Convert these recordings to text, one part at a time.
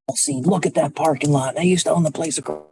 See, look at that parking lot. They used to own the place across.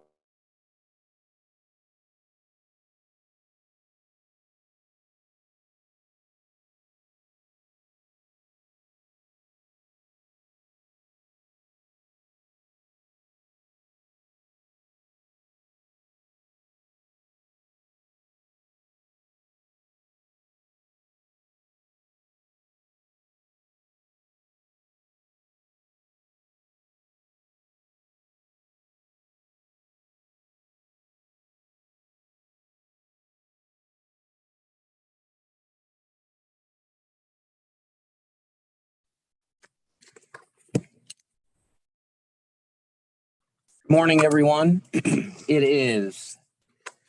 Morning, everyone. It is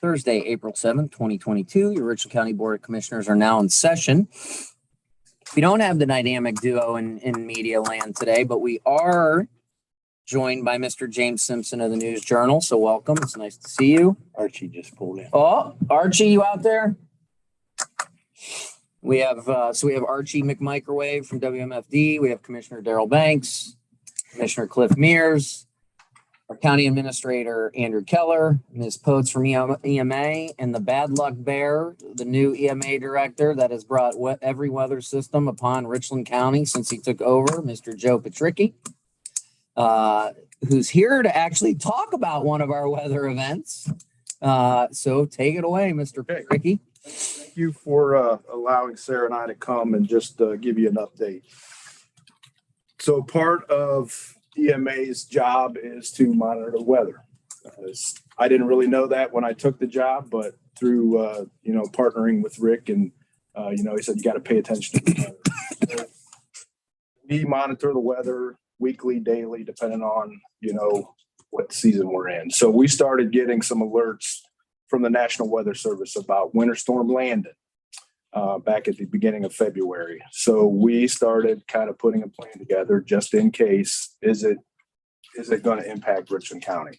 Thursday, April 7th, 2022. Your Richland County Board of Commissioners are now in session. We don't have the dynamic duo in media land today, but we are joined by Mr. James Simpson of the News Journal. So welcome. It's nice to see you. Archie just pulled in. Oh, Archie, you out there? We have Archie McMicrowave from WMFD. We have Commissioner Darrell Banks, Commissioner Cliff Mears, our County Administrator Andrew Keller, Ms. Potes from EMA, and the Bad Luck Bear, the new EMA director that has brought every weather system upon Richland County since he took over, Mr. Joe Patricki, who's here to actually talk about one of our weather events. So take it away, Mr. Patricki. Thank you for allowing Sarah and I to come and just give you an update. So part of EMA's job is to monitor the weather. I didn't really know that when I took the job, but through partnering with Rick and he said you got to pay attention to the weather. So we monitor the weather weekly, daily, depending on what season we're in. So we started getting some alerts from the National Weather Service about Winter Storm Landon back at the beginning of February. So we started kind of putting a plan together just in case. Is it going to impact Richland County?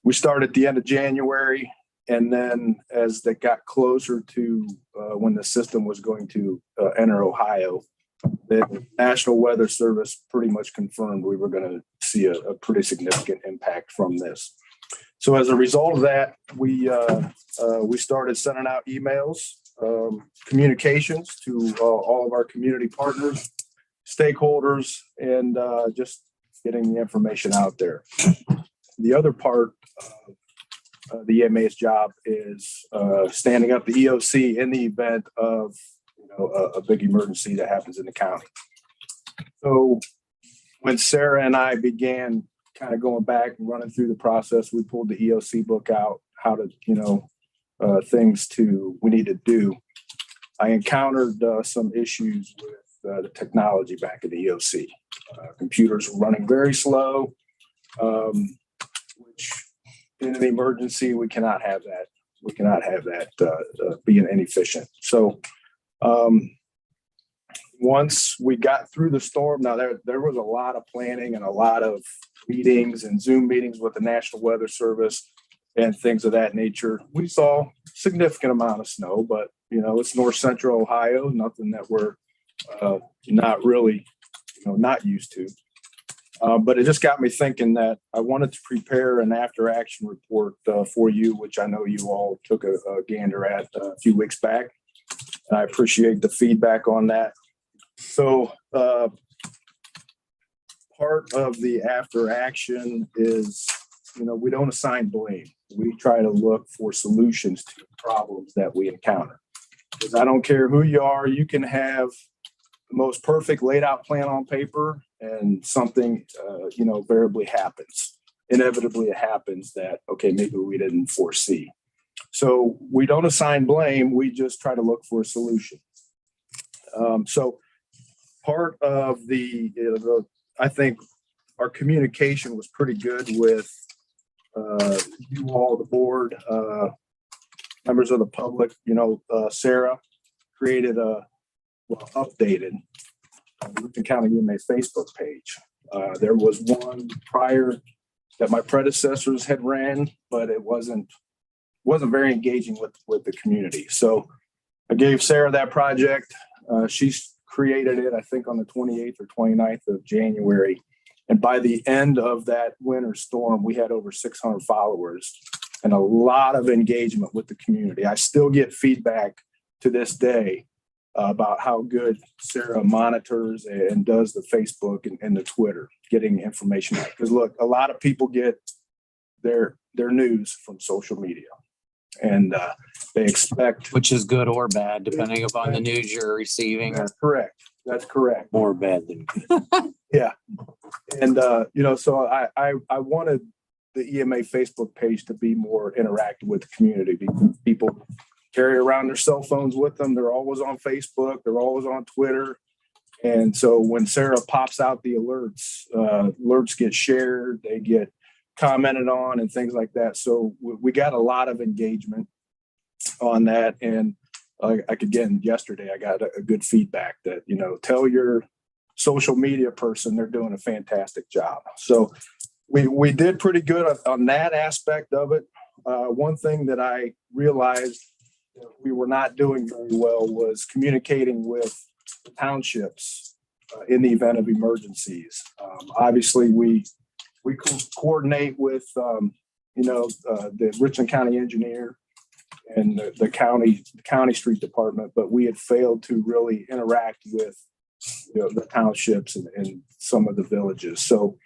We started at the end of January, and then as they got closer to when the system was going to enter Ohio, the National Weather Service pretty much confirmed we were going to see a pretty significant impact from this. So as a result of that, we started sending out emails, communications to all of our community partners, stakeholders, and just getting the information out there. The other part of the EMA's job is standing up the EOC in the event of a big emergency that happens in the county. So when Sarah and I began kind of going back and running through the process, we pulled the EOC book out, how to, things we need to do. I encountered some issues with the technology back at the EOC. Computers were running very slow, which in an emergency, we cannot have that. We cannot have that being inefficient. So once we got through the storm, now there was a lot of planning and a lot of meetings and Zoom meetings with the National Weather Service and things of that nature. We saw a significant amount of snow, but it's north central Ohio, nothing that we're not really not used to. But it just got me thinking that I wanted to prepare an after action report for you, which I know you all took a gander at a few weeks back. I appreciate the feedback on that. So part of the after action is, we don't assign blame. We try to look for solutions to problems that we encounter. Because I don't care who you are, you can have the most perfect laid out plan on paper and something, variably happens. Inevitably it happens that, okay, maybe we didn't foresee. So we don't assign blame. We just try to look for a solution. So part of I think our communication was pretty good with you all, the board, members of the public. Sarah created updated Richland County EMA's Facebook page. There was one prior that my predecessors had ran, but it wasn't very engaging with the community. So I gave Sarah that project. She's created it, I think, on the 28th or 29th of January. And by the end of that winter storm, we had over 600 followers and a lot of engagement with the community. I still get feedback to this day about how good Sarah monitors and does the Facebook and the Twitter, getting information out. Because look, a lot of people get their news from social media, and they expect, Which is good or bad, depending upon the news you're receiving. that's correct. That's correct. More bad than good. Yeah. And, so I wanted the EMA Facebook page to be more interactive with the community, because people carry around their cell phones with them. They're always on Facebook. They're always on Twitter. And so when Sarah pops out the alerts get shared, they get commented on and things like that. So we got a lot of engagement on that. And again, yesterday, I got a good feedback that, tell your social media person they're doing a fantastic job. So we did pretty good on that aspect of it. One thing that I realized that we were not doing very well was communicating with the townships in the event of emergencies. Obviously, we coordinate with the Richland County engineer and the county street department, but we had failed to really interact with the townships and some of the villages. So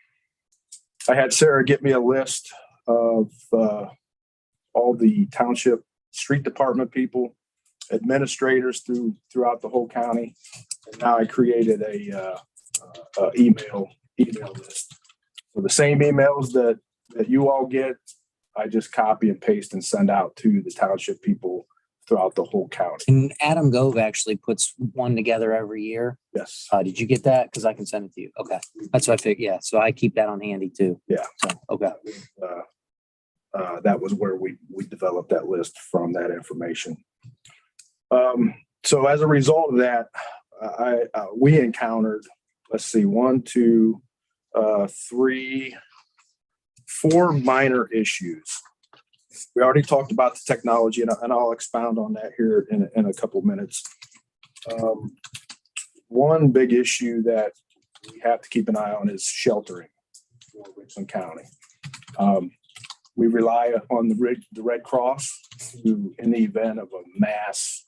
I had Sarah get me a list of all the township street department people, administrators throughout the whole county. And now I created a email list. So the same emails that you all get, I just copy and paste and send out to the township people throughout the whole county. And Adam Gove actually puts one together every year. Yes. Did you get that? Because I can send it to you. Okay. That's what I think. Yeah. So I keep that on handy too. Yeah. So, okay. That was where we developed that list from that information. So as a result of that, we encountered, let's see, 1, 2, 3, 4 minor issues. We already talked about the technology, and I'll expound on that here in a couple minutes. One big issue that we have to keep an eye on is sheltering for Richland County. We rely on the Red Cross to, in the event of a mass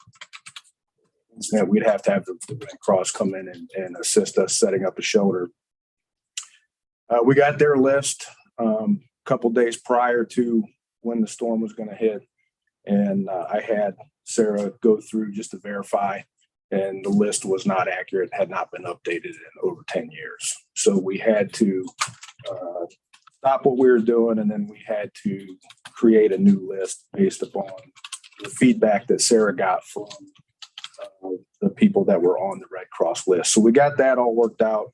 incident, we'd have to have the Red Cross come in and assist us setting up a shelter. We got their list a couple days prior to when the storm was going to hit, and I had Sarah go through just to verify, and the list was not accurate, had not been updated in over 10 years. So we had to stop what we were doing, and then we had to create a new list based upon the feedback that Sarah got from the people that were on the Red Cross list. So we got that all worked out.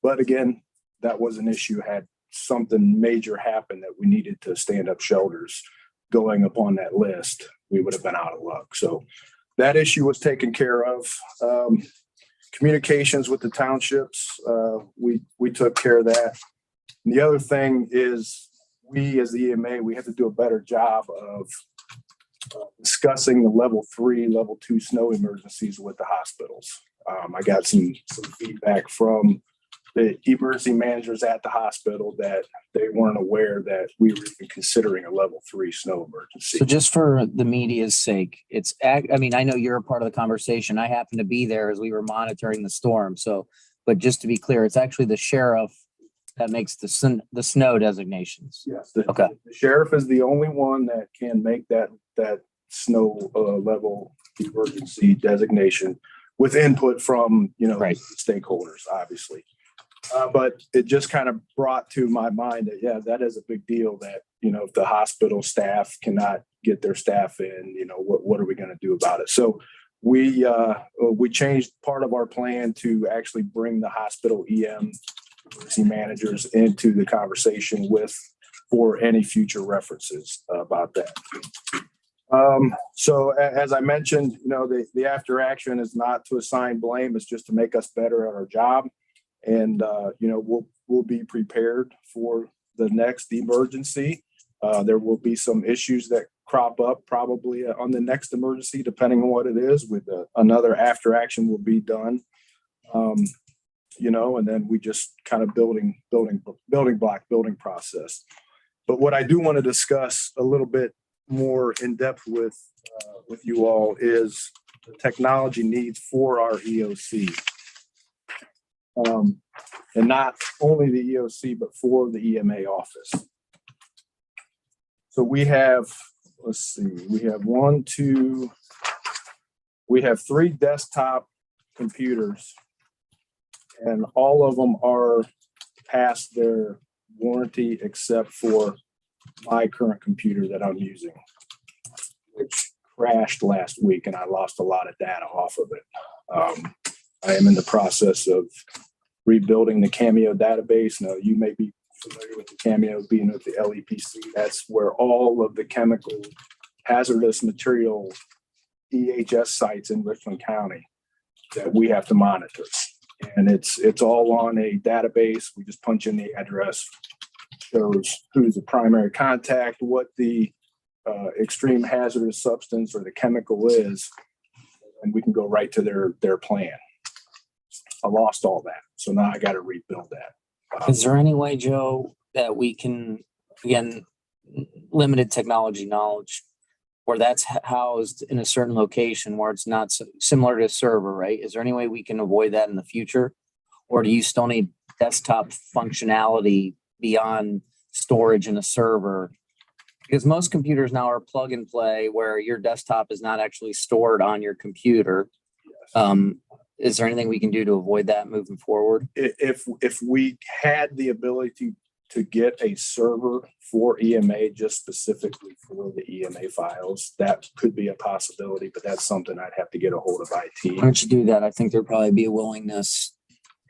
But again, that was an issue. Had something major happen that we needed to stand up shelters going upon that list, we would have been out of luck. So that issue was taken care of. Communications with the townships, we took care of that. And the other thing is, we as the EMA, we have to do a better job of discussing the level 3, level 2 snow emergencies with the hospitals. I got some feedback from the emergency managers at the hospital that they weren't aware that we were even considering a level 3 snow emergency. So just for the media's sake, I know you're a part of the conversation. I happened to be there as we were monitoring the storm. So, but just to be clear, it's actually the sheriff that makes the snow designations. Yes. Okay. The sheriff is the only one that can make that snow level emergency designation with input from, right, stakeholders, obviously. But it just kind of brought to my mind that, yeah, that is a big deal that, if the hospital staff cannot get their staff in, what are we going to do about it? So we changed part of our plan to actually bring the hospital emergency managers into the conversation for any future references about that. So as I mentioned, the after action is not to assign blame. It's just to make us better at our job. And, we'll be prepared for the next emergency. There will be some issues that crop up probably on the next emergency, depending on what it is. With another after action will be done. and then we just kind of building process. But what I do want to discuss a little bit more in depth with you all is the technology needs for our EOC. And not only the EOC, but for the EMA office. So we have, we have 3 desktop computers, and all of them are past their warranty except for my current computer that I'm using, which crashed last week and I lost a lot of data off of it. I am in the process of rebuilding the Cameo database. Now, you may be familiar with the Cameo being with the LEPC. That's where all of the chemical hazardous material EHS sites in Richland County that we have to monitor. And it's all on a database. We just punch in the address, shows who's the primary contact, what the extreme hazardous substance or the chemical is, and we can go right to their plan. I lost all that. So now I got to rebuild that. Is there any way, Joe, that we can, again, limited technology knowledge, where that's housed in a certain location where it's not similar to a server, right? Is there any way we can avoid that in the future? Or do you still need desktop functionality beyond storage in a server? Because most computers now are plug and play where your desktop is not actually stored on your computer. Is there anything we can do to avoid that moving forward? If we had the ability to get a server for EMA just specifically for the EMA files, that could be a possibility, but that's something I'd have to get a hold of IT. Why don't you do that? I think there'd probably be a willingness.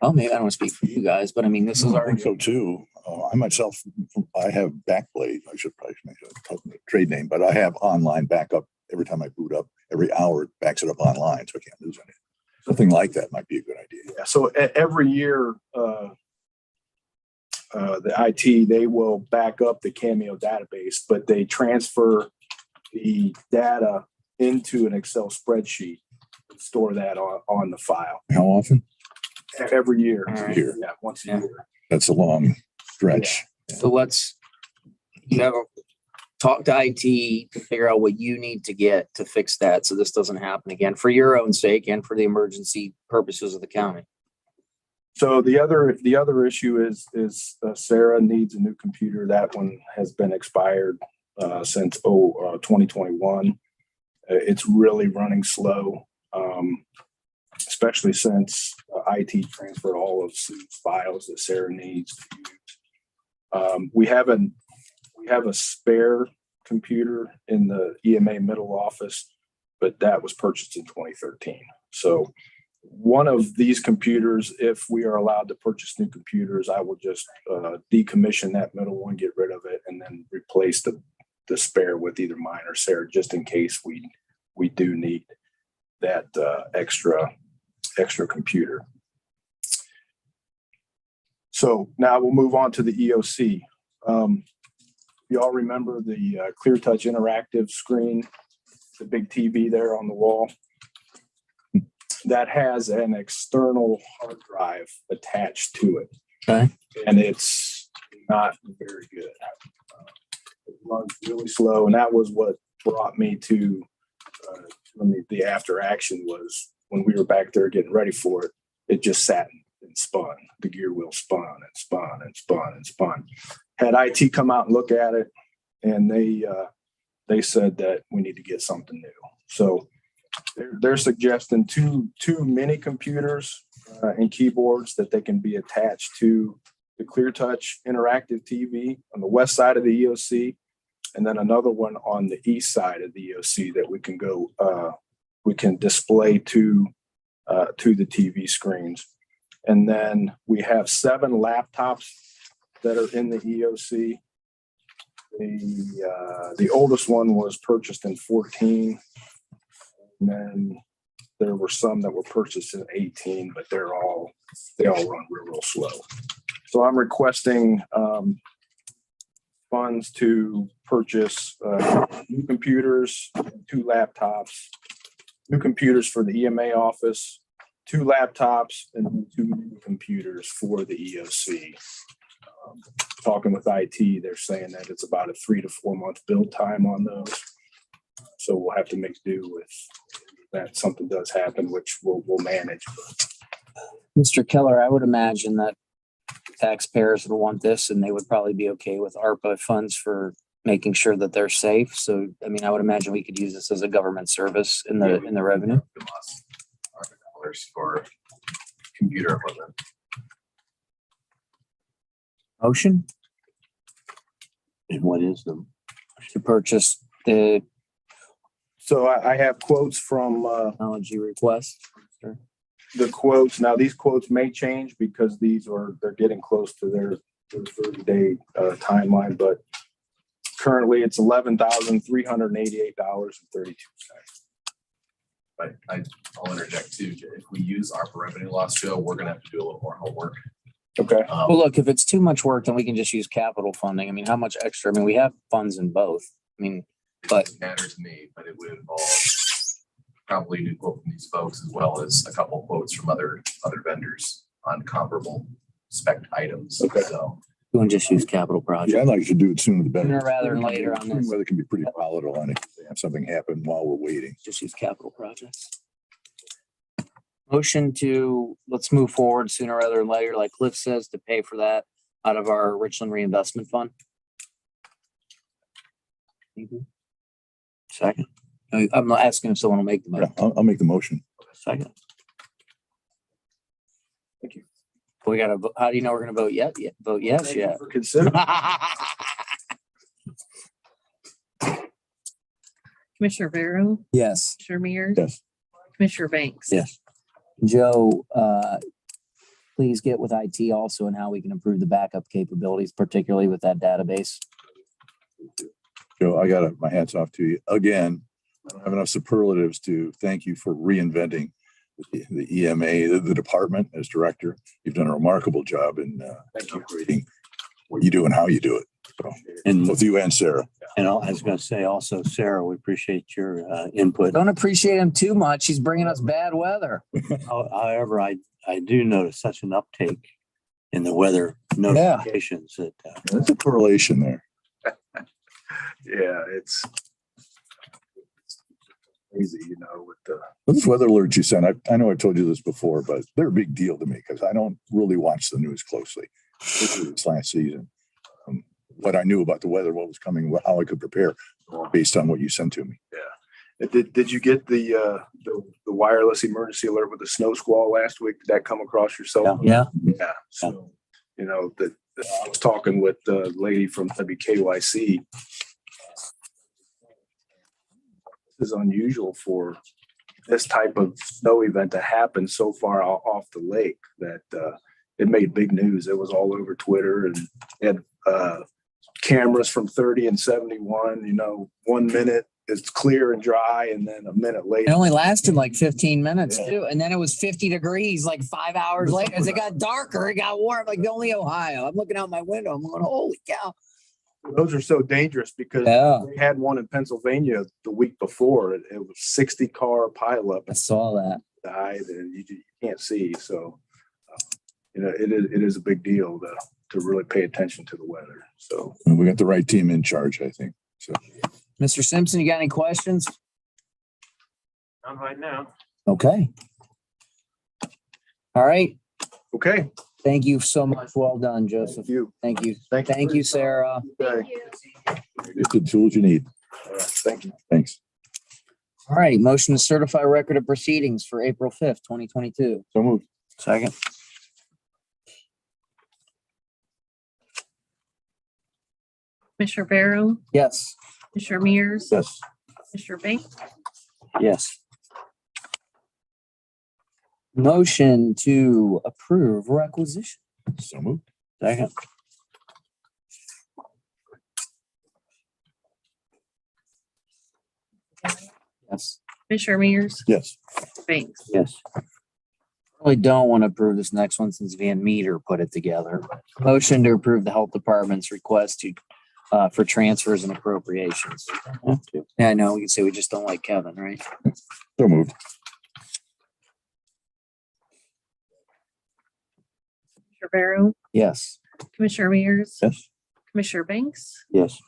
Oh, maybe I don't want to speak for you guys, but I mean, this is I our. think so too. I myself, I have Backblade. I should probably make a trade name, but I have online backup every time I boot up. Every hour it backs it up online, so I can't lose anything. Something like that might be a good idea. Yeah. So every year, the IT, they will back up the Cameo database, but they transfer the data into an Excel spreadsheet and store that on the file. How often? Every year. All Year. Yeah, once a Yeah. year. That's a long stretch. So talk to IT to figure out what you need to get to fix that, so this doesn't happen again for your own sake and for the emergency purposes of the county. So the other issue is Sarah needs a new computer. That one has been expired since 2021. It's really running slow, especially since IT transferred all of Sue's files that Sarah needs to use. We have a spare computer in the EMA middle office, but that was purchased in 2013. So one of these computers, if we are allowed to purchase new computers, I will just decommission that middle one, get rid of it, and then replace the spare with either mine or Sarah, just in case we do need that extra computer. So now we'll move on to the EOC. You all remember the Clear Touch interactive screen, the big TV there on the wall? That has an external hard drive attached to it. Okay. And it's not very good. It runs really slow. And that was what brought me to the after action was when we were back there getting ready for it. It just sat and spun. The gear wheel spun and spun and spun and spun. Had IT come out and look at it, and they said that we need to get something new. So they're suggesting two mini computers and keyboards that they can be attached to the Clear Touch interactive TV on the west side of the EOC, and then another one on the east side of the EOC that we can display to the TV screens. And then we have 7 laptops that are in the EOC. The oldest one was purchased in 2014. And then there were some that were purchased in 2018, but they all run real slow. So I'm requesting funds to purchase new computers, 2 laptops, new computers for the EMA office, 2 laptops and 2 new computers for the EOC. Talking with IT, they're saying that it's about a 3 to 4 month build time on those. So we'll have to make do with that. Something does happen, which we'll manage. Mr. Keller, I would imagine that taxpayers would want this and they would probably be okay with ARPA funds for making sure that they're safe. So, I mean, I would imagine we could use this as a government service in the revenue. $100 for computer equipment. Motion And what is them? to purchase the So I have quotes from technology request. the quotes. Now, these quotes may change because they're getting close to their 30-day timeline, but currently it's $11,388.32. But I'll interject too. If we use ARPA revenue loss, Joe, we're gonna have to do a little more homework. Okay. Well, look, if it's too much work, then we can just use capital funding. I mean, how much extra? I mean, we have funds in both. I mean, but Doesn't matter to me, but it would involve probably a new quote from these folks as well as a couple quotes from other vendors on comparable spec items. Okay. So we can just use capital projects. Yeah, I'd like to do it sooner the better. Sooner rather than later on this. Weather can be pretty volatile on it. Have something happen while we're waiting. Just use capital projects. Motion to, let's move forward sooner rather than later, like Cliff says, to pay for that out of our Richland Reinvestment Fund. Second. I'm not asking if someone will make the Yeah, motion. I'll make the motion. Second. Thank you. We gotta, how do you know we're gonna vote yet? Vote yes, Thank you yeah. for considering. Commissioner Barrow, Yes. Commissioner Mears, Yes. Commissioner Banks. Yes. Joe, please get with IT also and how we can improve the backup capabilities, particularly with that database. Joe, I got my hats off to you again. I don't have enough superlatives to thank you for reinventing the EMA, the department as director. You've done a remarkable job in upgrading what you do and how you do it. So, And, both you and Sarah. and I was going to say also, Sarah, we appreciate your input. Don't appreciate him too much. He's bringing us bad weather. However, I do notice such an uptake in the weather notifications that There's a correlation there. Yeah, it's crazy, with the. Those weather alerts you sent, I know I've told you this before, but they're a big deal to me because I don't really watch the news closely. This last season, what I knew about the weather, what was coming, how I could prepare based on what you sent to me. Yeah. Did you get the wireless emergency alert with the snow squall last week? Did that come across your cell phone? Yeah. Yeah. So, I was talking with the lady from WKYC. This is unusual for this type of snow event to happen so far off the lake that it made big news. It was all over Twitter and had cameras from 30 and 71, 1 minute it's clear and dry, and then a minute It later. only lasted like 15 minutes Yeah. too. And then it was 50 degrees like 5 hours later. As it got darker, it got warm, like only Ohio. I'm looking out my window. I'm going, holy cow. Those are so dangerous because Yeah. we had one in Pennsylvania the week before. It was 60 car pileup I saw that. died, and you can't see. So, it is a big deal to really pay attention to the weather. So, And we got the right team in charge, I think. So Mr. Simpson, you got any questions? I'm right now. Okay. All right. okay. Thank you so much. Well done, Joseph. Thank you. Thank you. Thank you. Thank you, Sarah. Okay. get the tools you need. All right. Thank you. Thanks. All right. Motion to certify record of proceedings for April 5th, 2022. So moved. Second. Commissioner Barrow, Yes. Commissioner Mears, Yes. Commissioner Banks. yes, Motion to approve requisition. So moved. Second. Yes. Commissioner Mears, Yes. Banks. yes, Really don't want to approve this next one since Van Meter put it together. Motion to approve the health department's request to for transfers and appropriations. have to. Yeah, I know. We can say we just don't like Kevin, right? So moved. Commissioner Barrow, Yes. Commissioner Mears, Yes. Commissioner Banks, Yes.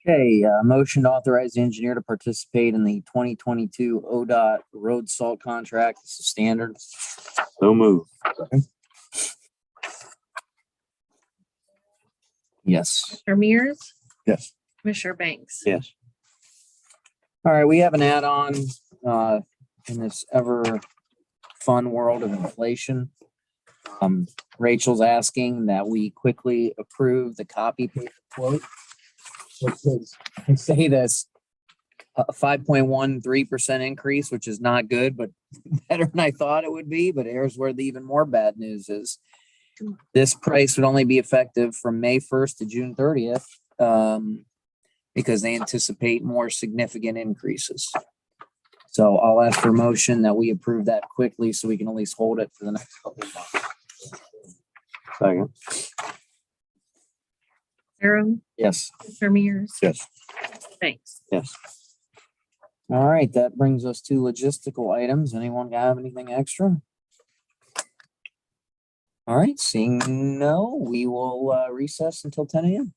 Okay, motion to authorize the engineer to participate in the 2022 ODOT road salt contract. This is standard. So move. Yes. Commissioner Mears, Yes. Commissioner Banks. Yes. All right, we have an add-on in this ever fun world of inflation. Rachel's asking that we quickly approve the copy paste quote. Which is, I say this, a 5.13% increase, which is not good, but better than I thought it would be. But here's where the even more bad news is. This price would only be effective from May 1st to June 30th, because they anticipate more significant increases. So I'll ask for a motion that we approve that quickly so we can at least hold it for the next couple of months. Second. Barrow, Yes. Commissioner Mears, Yes. Banks. Yes. All right, that brings us to logistical items. Anyone have anything extra? All right, seeing no, we will recess until 10 a.m.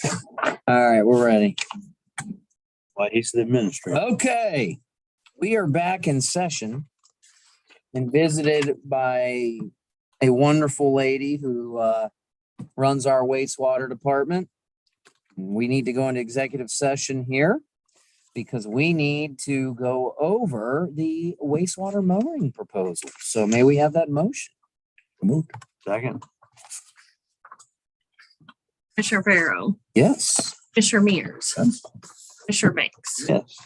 All right, we're ready. Why, he's the administrator. Okay, we are back in session and visited by a wonderful lady who runs our wastewater department. We need to go into executive session here because we need to go over the wastewater mowing proposal. So may we have that motion? Moved. Second. Commissioner Barrow, Yes. Commissioner Mears, Commissioner Banks. Yes.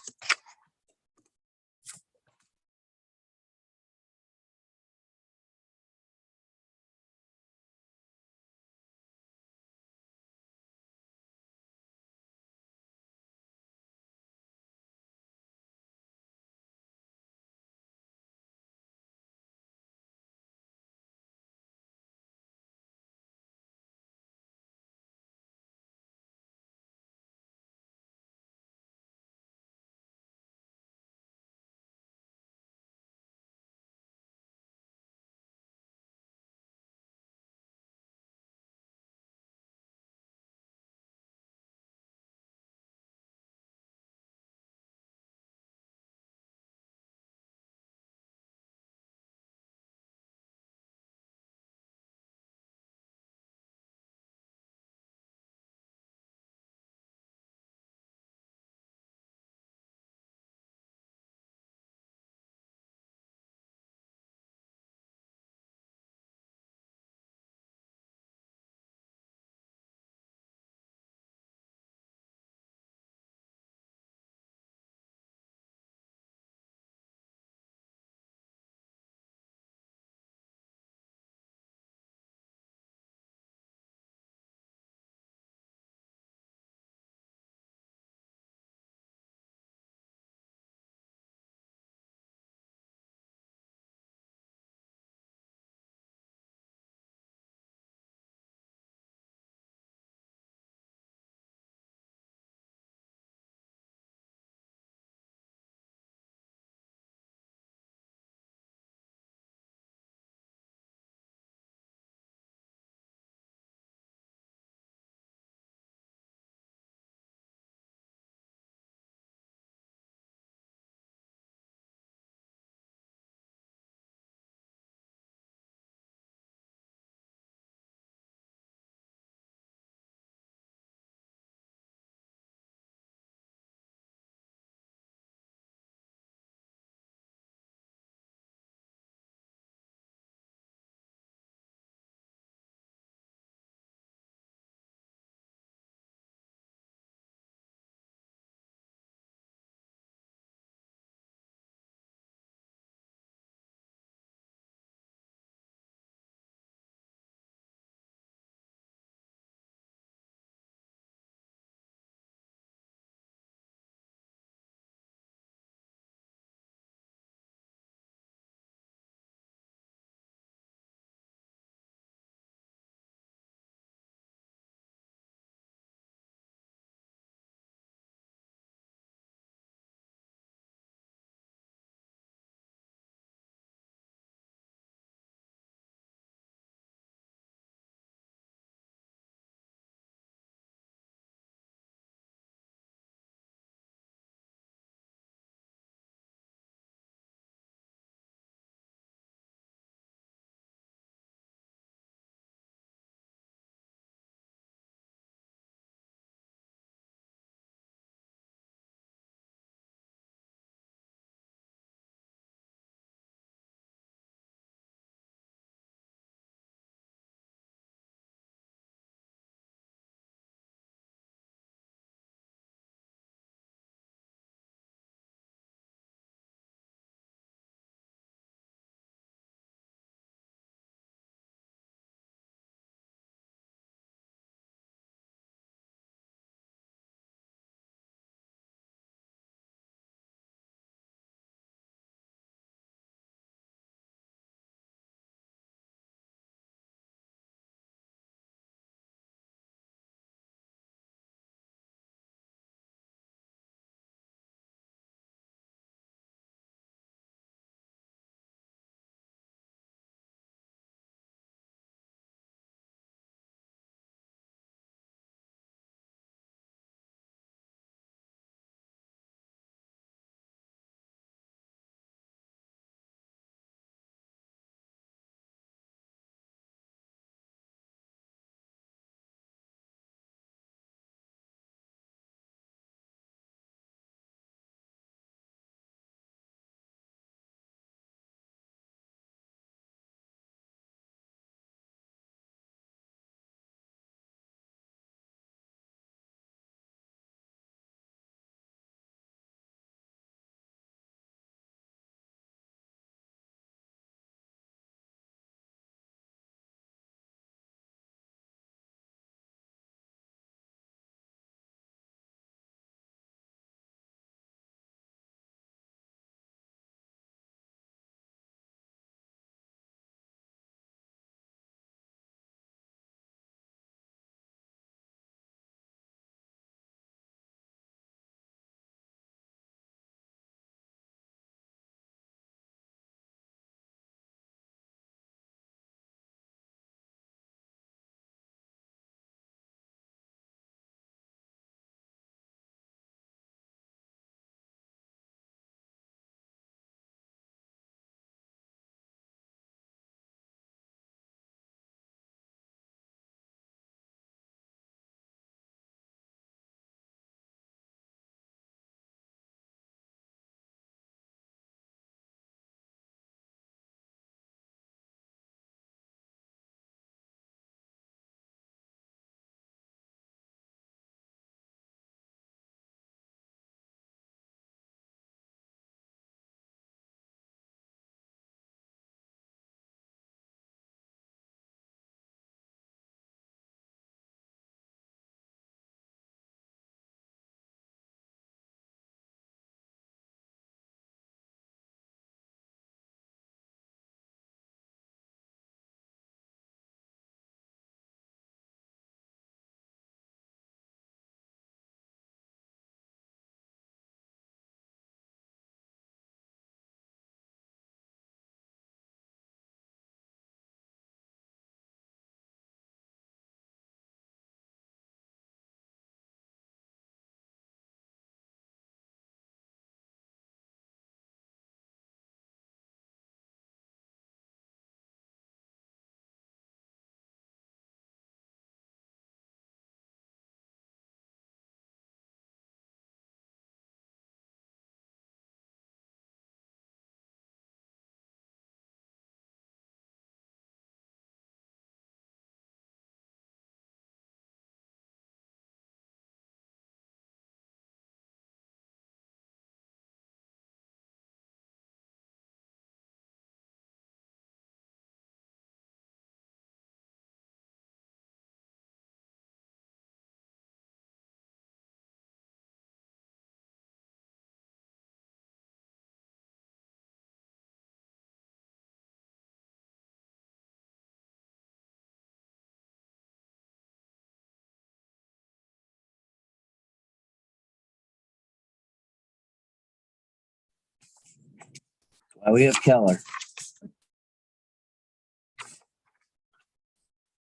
We have Keller.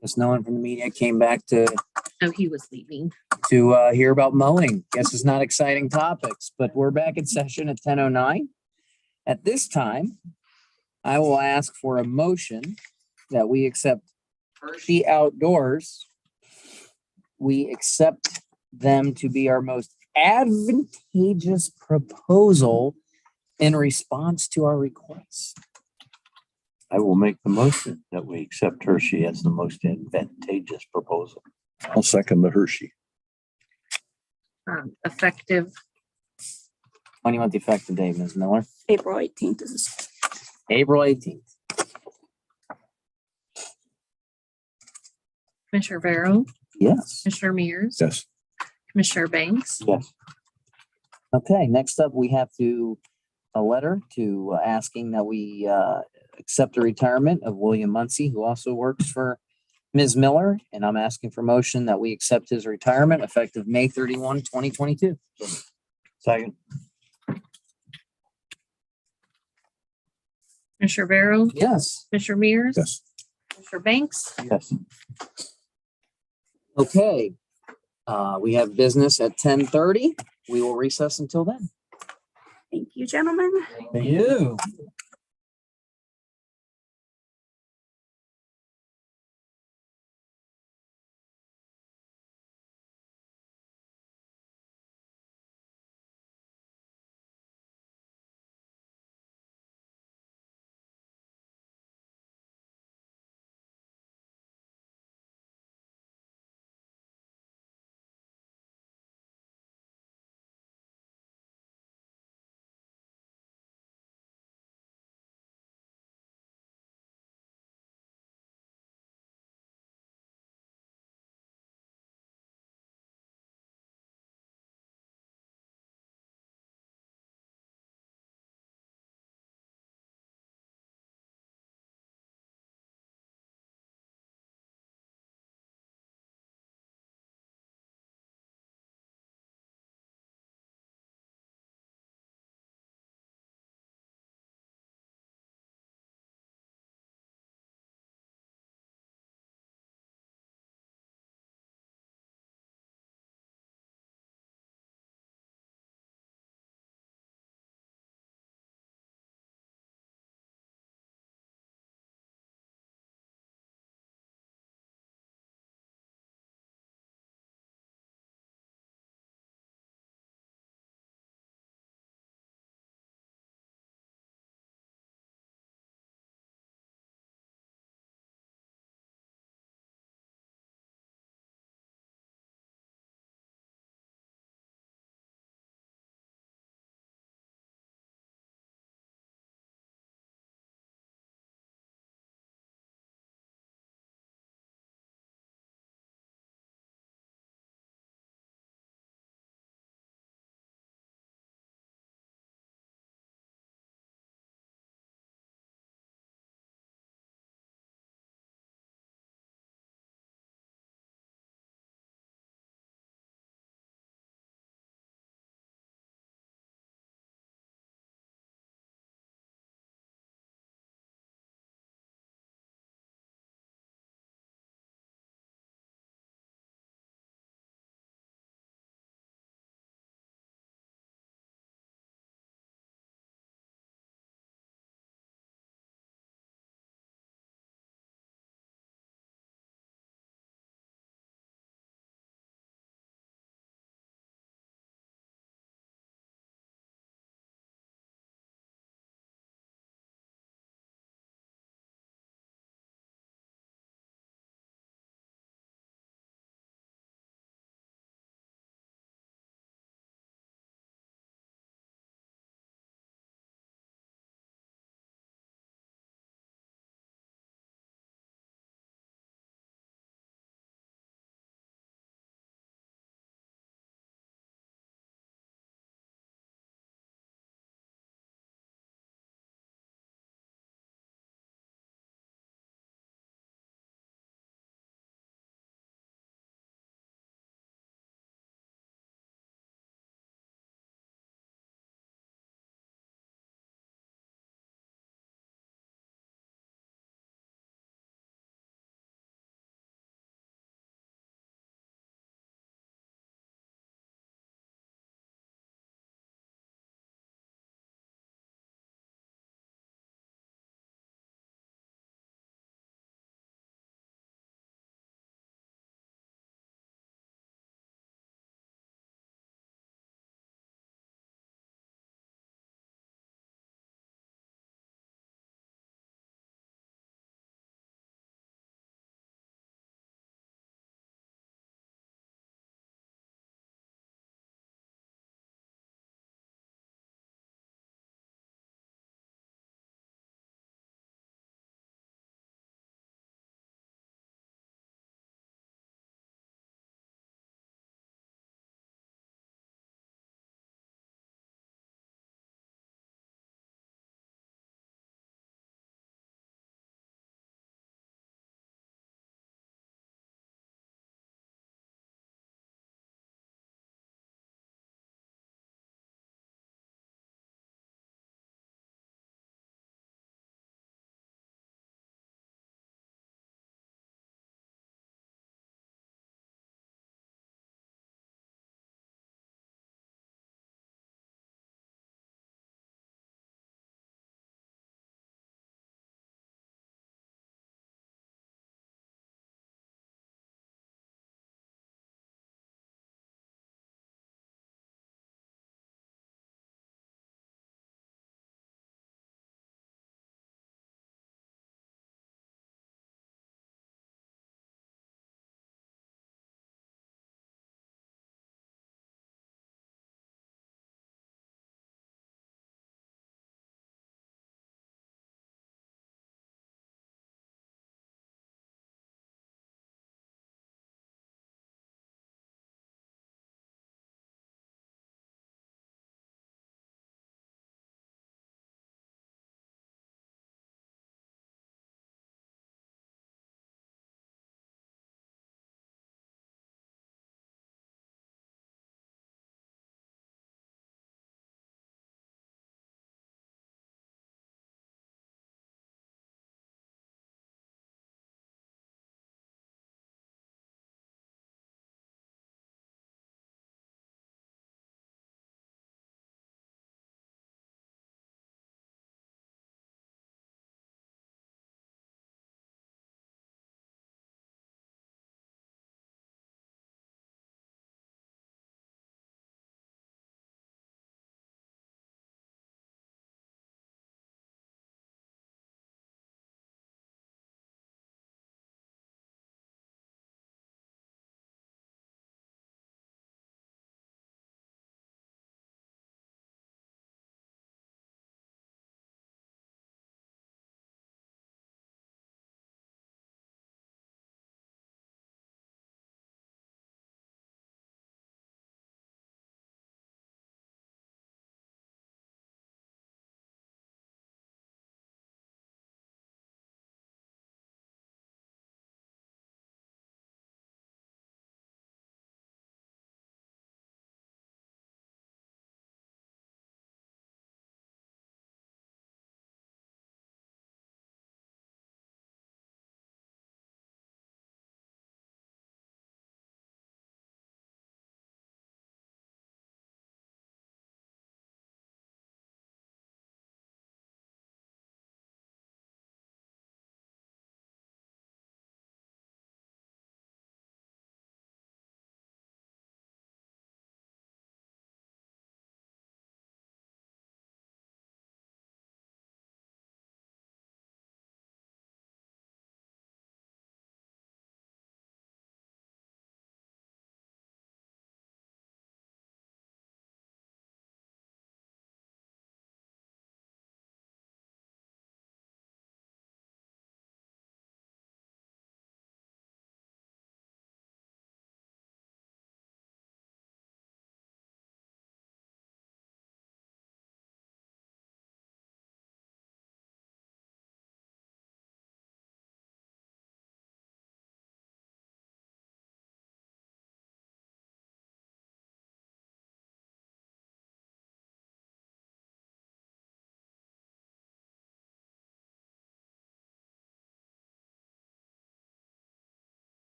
Guess no one from the media came back to Oh, he was leaving. hear about mowing. Guess it's not exciting topics, but we're back in session at 10:09. At this time, I will ask for a motion that we accept Hershey Outdoors. We accept them to be our most advantageous proposal in response to our request. I will make the motion that we accept Hershey as the most advantageous proposal. I'll second the Hershey. Effective When do you want the effective date, Ms. Miller? April 18th is April 18th. Commissioner Barrow, Yes. Commissioner Mears, Yes. Commissioner Banks, Yes. Okay, next up, we have a letter to asking that we accept the retirement of William Muncie, who also works for Ms. Miller, and I'm asking for motion that we accept his retirement effective May 31, 2022. Second. Commissioner Barrow, Yes. Commissioner Mears, Yes. Commissioner Banks, Yes. Okay, we have business at 10:30. We will recess until then. Thank you, gentlemen. Thank you.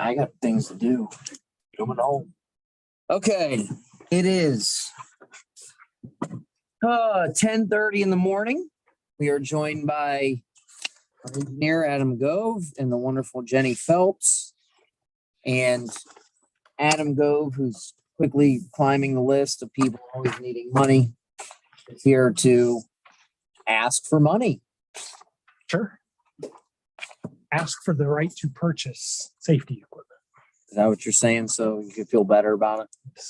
I got things to do. Coming home. Okay, it is 10:30 in the morning. We are joined by our engineer Adam Gove and the wonderful Jenny Phelps. And Adam Gove, who's quickly climbing the list of people always needing money, is here to ask for money. Sure. Ask for the right to purchase safety equipment. Is that what you're saying? So you can feel better about it?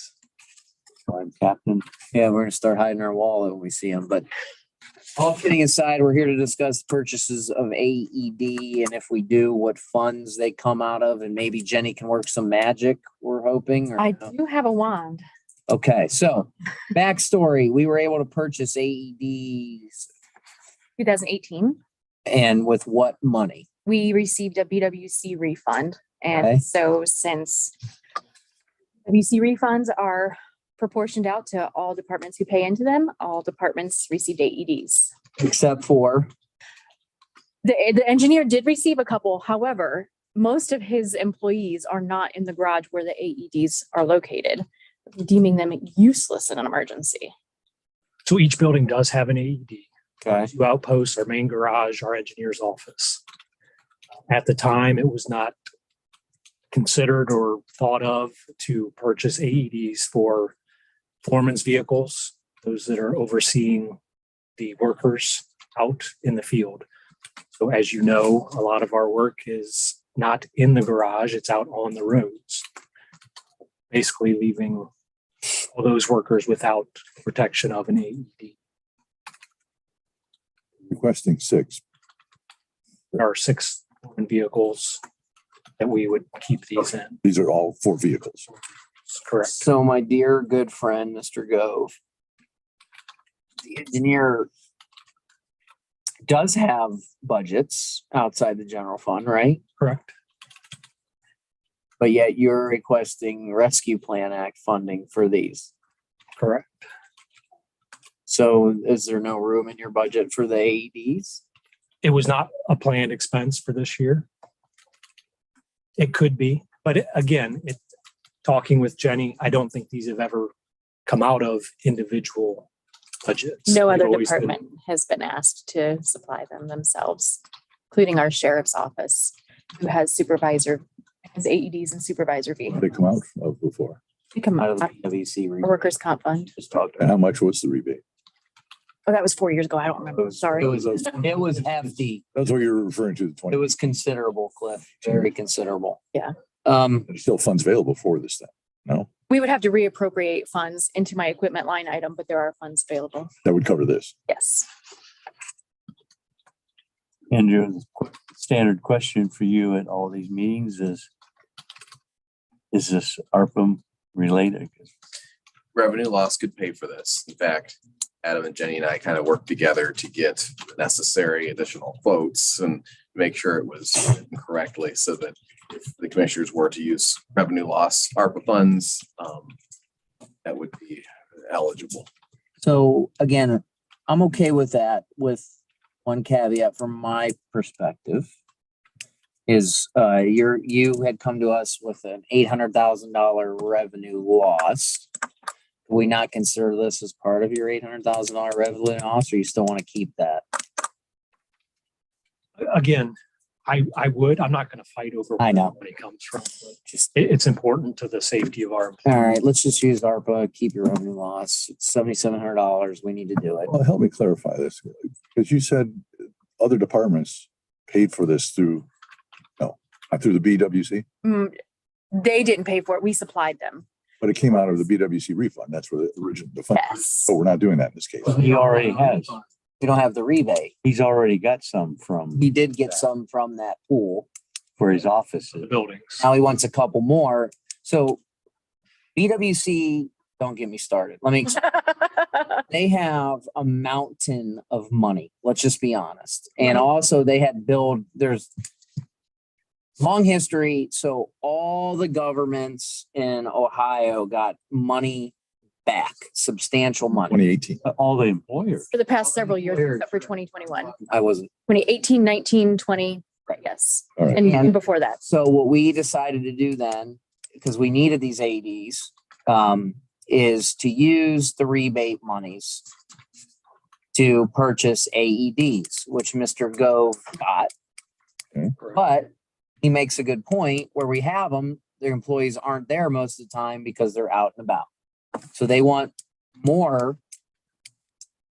I'm captain. Yeah, we're gonna start hiding our wallet when we see them, but all kidding aside, we're here to discuss purchases of AED, and if we do, what funds they come out of, and maybe Jenny can work some magic, we're hoping. Or I no? do have a wand. Okay, so backstory, we were able to purchase AEDs 2018, and with what money? we received a BWC refund. Okay. And so since BWC refunds are proportioned out to all departments who pay into them, all departments received AEDs. Except for, The engineer did receive a couple. However, most of his employees are not in the garage where the AEDs are located, deeming them useless in an emergency. So each building does have an AED. okay, Two outposts, our main garage, our engineer's office. At the time, it was not considered or thought of to purchase AEDs for foreman's vehicles, those that are overseeing the workers out in the field. So as you know, a lot of our work is not in the garage, it's out on the roads. Basically leaving all those workers without protection of an AED. Requesting 6. There are 6 foreman vehicles that we would keep these in. These are all 4 vehicles. Correct. so my dear good friend, Mr. Gove, the engineer does have budgets outside the general fund, right? Correct. But yet you're requesting Rescue Plan Act funding for these. Correct. So is there no room in your budget for the AEDs? It was not a planned expense for this year. It could be, but talking with Jenny, I don't think these have ever come out of individual budgets. No They've other always been- department has been asked to supply them themselves, including our sheriff's office, who has AEDs and supervisor They vehicles. come out of before. They come Out out of the of PWC. the workers' comp fund. Just talked And how much was the rebate? Oh, that was 4 years ago. I don't remember. Sorry. It was hefty. That's what you're referring to, the It 20. was considerable, Cliff, very considerable. Yeah. There's still funds available for this then. No, We would have to reappropriate funds into my equipment line item, but there are funds available. that would cover this. Yes. Andrew, the standard question for you at all these meetings is this ARPA related? Revenue loss could pay for this. In fact, Adam and Jenny and I kind of worked together to get the necessary additional quotes and make sure it was written correctly so that if the commissioners were to use revenue loss ARPA funds, that would be eligible. So again, I'm okay with that, with one caveat from my perspective. Is you had come to us with an $800,000 revenue loss. Do we not consider this as part of your $800,000 revenue loss, or you still want to keep that? Again, I'm not going to fight over I where know. the money comes from. But Just it's important to the safety of our employees. all right. Let's just use ARPA. Keep your revenue loss. It's $7,700. We need to do it. Well, help me clarify this, because you said other departments paid for this through the BWC, They didn't pay for it. We supplied them. but it came out of the BWC refund. That's where the fund. Yes. But we're not doing that in this case. He already has. We don't have the rebate. He's already got some from He did get some from that pool. for his The offices. buildings. Now he wants a couple more. So BWC, don't get me started. They have a mountain of money. Let's just be honest. And also they had there's long history. So all the governments in Ohio got money back, substantial money. 2018. All the employers. For the past several years, except for 2021. I wasn't 2018, 19, 20, Yes. All right. And before that. So what we decided to do then, because we needed these AEDs, is to use the rebate monies to purchase AEDs, which Mr. Gove got. But he makes a good point where we have them, their employees aren't there most of the time because they're out and about. So they want more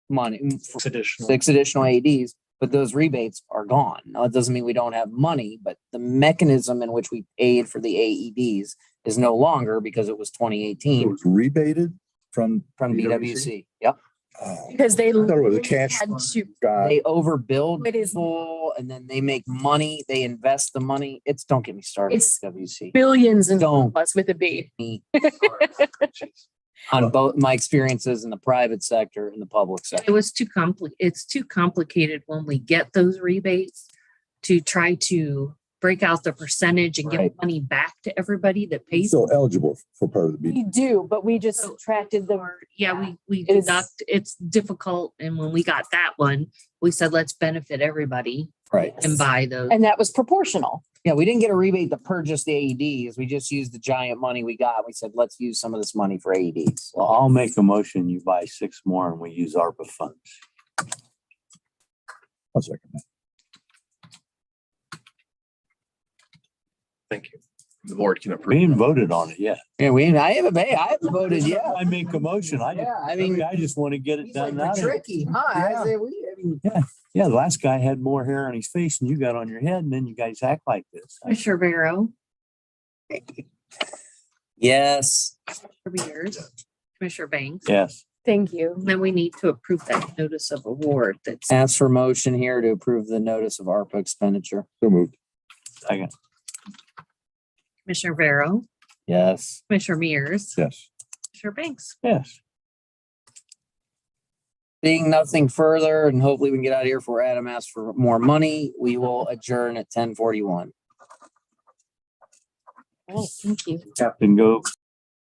money, It's additional. 6 additional AEDs, but those rebates are gone. Now, it doesn't mean we don't have money, but the mechanism in which we paid for the AEDs is no longer because it was It 2018 was rebated from. from BWC. Yep. Oh, Because they I thought it was a cash. had to, guy. They overbilled It is- people and then they make money, they invest the money. Don't get me started It's with WC. billions and Don't. plus with a B. Me on both my experiences in the private sector and the public sector. It was it's too complicated when we get those rebates to try to break out the percentage and give Right. money back to everybody that pays. Still eligible for part of the We B. do, but we just So- subtracted the, Or, yeah, we It is- deduct, it's difficult. And when we got that one, we said, let's benefit everybody Right. and buy those. and that was proportional. Yeah, we didn't get a rebate to purchase the AEDs. We just used the giant money we got. We said, let's use some of this money for AEDs. Well, I'll make a motion. You buy 6 more and we use ARPA funds. I'll second that. Thank you. The board can We approve. ain't voted on it yet. Yeah, I haven't voted yet. I make a motion. I just want to get it done now. tricky, huh? Yeah. Yeah, the last guy had more hair on his face than you got on your head, and then you guys act like this. Commissioner Barrow, Yes. Commissioner Banks. Yes. Thank you. Then we need to approve that notice of award that's Ask for motion here to approve the notice of ARPA expenditure. So moved. Second. Commissioner Barrow, Yes. Commissioner Mears, Yes. Commissioner Banks. Yes. Seeing nothing further, and hopefully we can get out of here before Adam asks for more money, we will adjourn at 10:41. Oh, thank you. Captain Go.